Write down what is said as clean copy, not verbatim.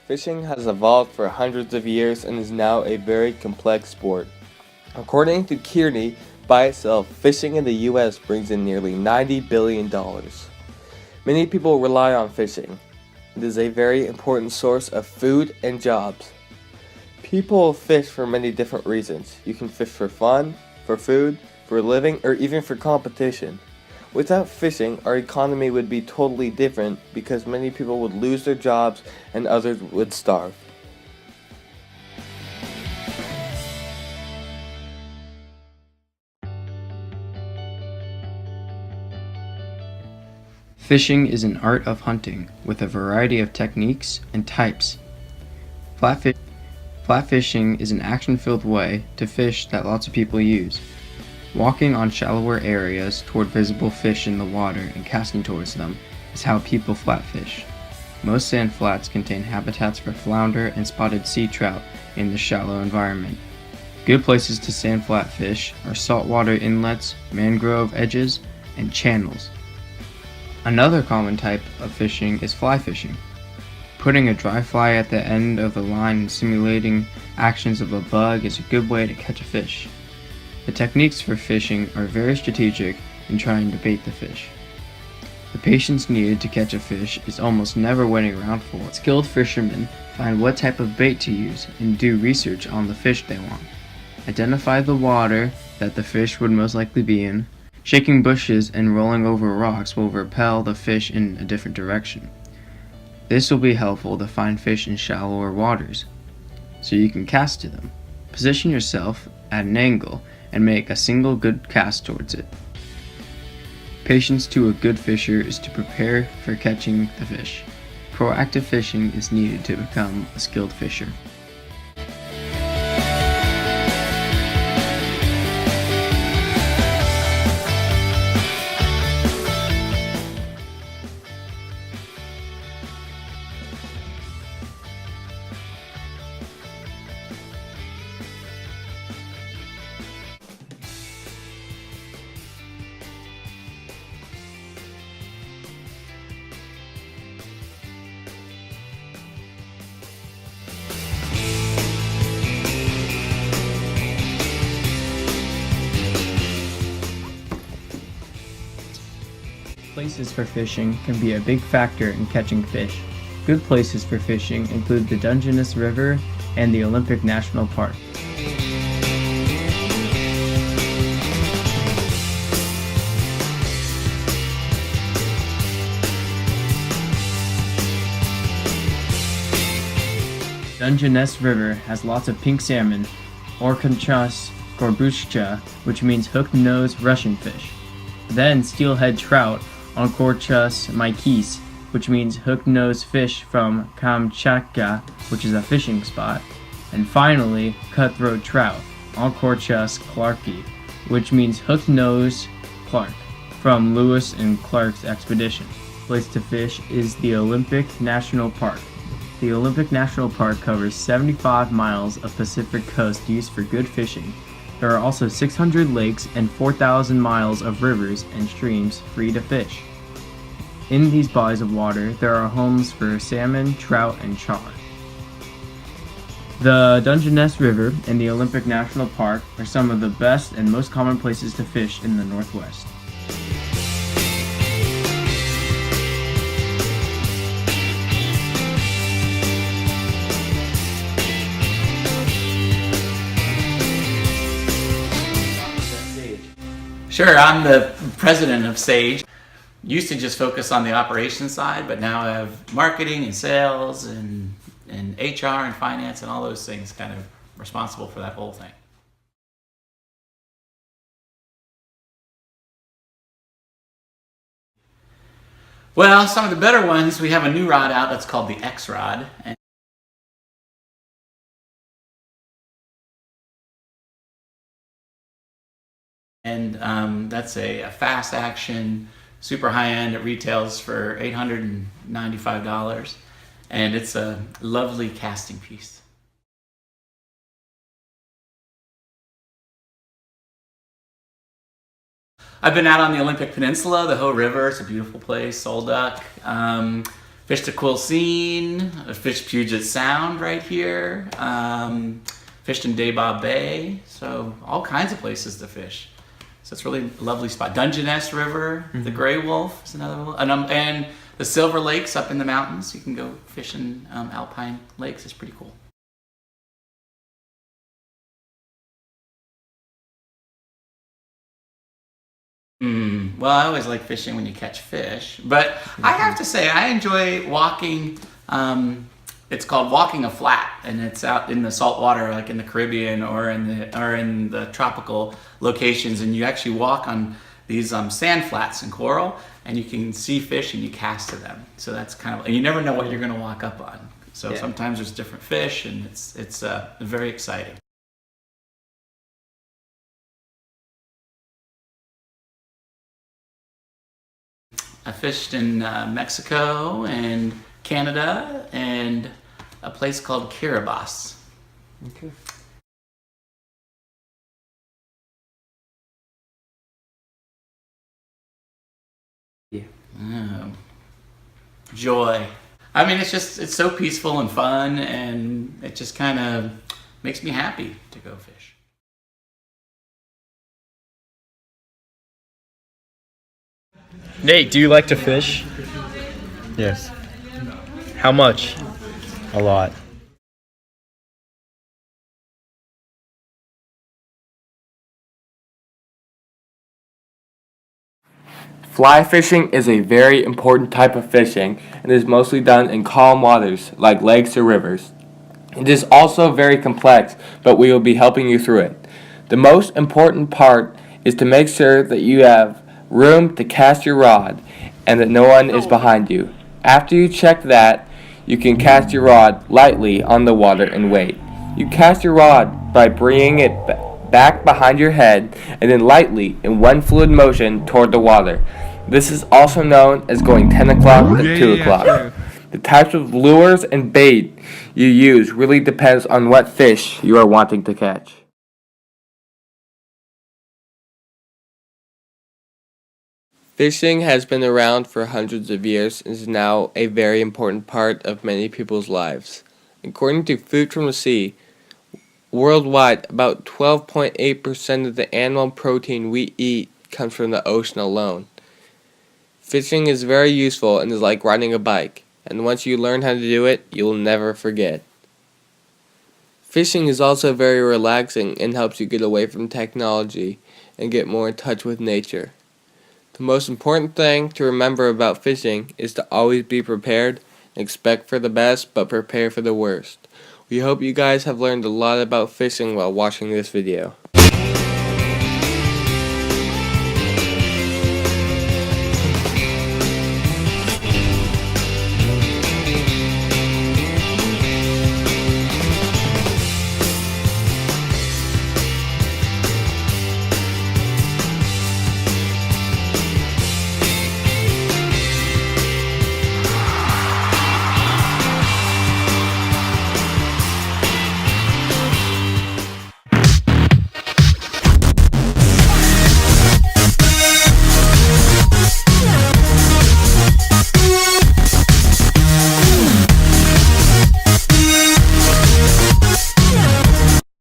Fishing has evolved for hundreds of years and is now a very complex sport. According to Kearney, by itself, fishing in the US brings in nearly $90 billion. Many people rely on fishing. It is a very important source of food and jobs. People fish for many different reasons. You can fish for fun, for food, for a living, or even for competition. Without fishing, our economy would be totally different because many people would lose their jobs and others would starve. Fishing is an art of hunting with a variety of techniques and types. Flat fishing is an action-filled way to fish that lots of people use. Walking on shallower areas toward visible fish in the water and casting towards them is how people flatfish. Most sand flats contain habitats for flounder and spotted sea trout in the shallow environment. Good places to sand flatfish are saltwater inlets, mangrove edges, and channels. Another common type of fishing is fly fishing. Putting a dry fly at the end of the line and simulating actions of a bug is a good way to catch a fish. The techniques for fishing are very strategic in trying to bait the fish. The patience needed to catch a fish is almost never waiting around for. Skilled fishermen find what type of bait to use and do research on the fish they want. Identify the water that the fish would most likely be in. Shaking bushes and rolling over rocks will repel the fish in a different direction. This will be helpful to find fish in shallower waters, so you can cast to them. Position yourself at an angle and make a single good cast towards it. Patience to a good fisher is to prepare for catching the fish. Proactive fishing is needed to become a skilled fisher. Places for fishing can be a big factor in catching fish. Good places for fishing include the Dungeness River and the Olympic National Park. Dungeness River has lots of pink salmon, Orconchus gorbushka, which means hook-nosed Russian fish. Then steelhead trout, Oncorchus mykiss, which means hook-nosed fish from Kamchatka, which is a fishing spot. And finally, cutthroat trout, Oncorchus clarki, which means hook-nosed Clark, from Lewis and Clark's expedition. Place to fish is the Olympic National Park. The Olympic National Park covers 75 miles of Pacific coast used for good fishing. There are also 600 lakes and 4,000 miles of rivers and streams free to fish. In these bodies of water, there are homes for salmon, trout, and char. The Dungeness River and the Olympic National Park are some of the best and most common places to fish in the Northwest. Sure, I'm the president of SAGE. Used to just focus on the operations side, but now I have marketing and sales and HR and finance and all those things kind of responsible for that whole thing. Well, some of the better ones, we have a new rod out that's called the X rod. And that's a fast action, super high end. It retails for $895, and it's a lovely casting piece. I've been out on the Olympic Peninsula, the Hoh River. It's a beautiful place, Solduck. Fished at Quilcene, fished Puget Sound right here, fished in Daybaugh Bay, so all kinds of places to fish. So it's really a lovely spot. Dungeness River, the Gray Wolf is another one, and the Silver Lakes up in the mountains. You can go fish in alpine lakes. It's pretty cool. Well, I always like fishing when you catch fish, but I have to say I enjoy walking. It's called walking a flat, and it's out in the salt water, like in the Caribbean or in the tropical locations. And you actually walk on these sand flats and coral, and you can see fish and you cast to them. So that's kind of, and you never know what you're going to walk up on. So sometimes there's different fish, and it's very exciting. I fished in Mexico and Canada and a place called Kiribati. Okay. Yeah. Joy. I mean, it's so peaceful and fun, and it just kind of makes me happy to go fish. Nate, do you like to fish? Yes, How much? a lot. Fly fishing is a very important type of fishing and is mostly done in calm waters like lakes or rivers. It is also very complex, but we will be helping you through it. The most important part is to make sure that you have room to cast your rod and that no one is behind you. After you check that, you can cast your rod lightly on the water and wait. You cast your rod by bringing it back behind your head and then lightly in one fluid motion toward the water. This is also known as going 10 o'clock to 2 o'clock. The types of lures and bait you use really depends on what fish you are wanting to catch. Fishing has been around for hundreds of years and is now a very important part of many people's lives. According to Food from the Sea, worldwide about 12.8% of the animal protein we eat comes from the ocean alone. Fishing is very useful and is like riding a bike, and once you learn how to do it, you will never forget. Fishing is also very relaxing and helps you get away from technology and get more in touch with nature. The most important thing to remember about fishing is to always be prepared and expect for the best but prepare for the worst. We hope you guys have learned a lot about fishing while watching this video.